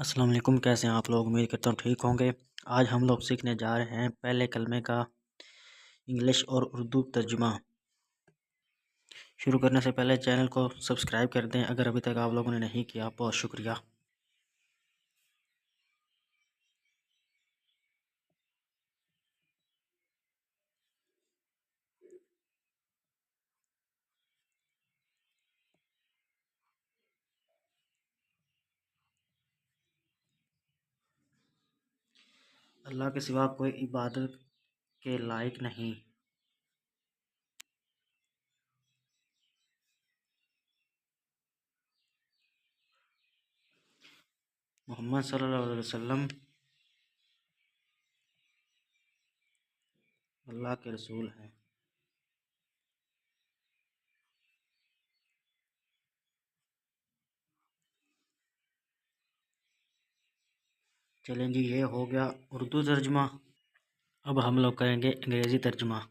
अस्सलाम वालेकुम। कैसे हैं आप लोग? उम्मीद करता हूँ ठीक होंगे। आज हम लोग सीखने जा रहे हैं पहले कलमे का इंग्लिश और उर्दू तर्जुमा। शुरू करने से पहले चैनल को सब्सक्राइब कर दें अगर अभी तक आप लोगों ने नहीं किया। बहुत शुक्रिया। अल्लाह के सिवा कोई इबादत के लायक नहीं। मोहम्मद सल्लल्लाहु अलैहि वसल्लम अल्लाह के रसूल हैं। चलें जी, ये हो गया उर्दू तर्जुमा। अब हम लोग करेंगे अंग्रेज़ी तर्जुमा।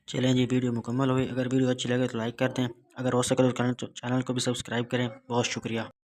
चलें जी, वीडियो मुकम्मल हुई। अगर वीडियो अच्छी लगे तो लाइक कर दें। अगर हो सके तो चैनल को भी सब्सक्राइब करें। बहुत शुक्रिया।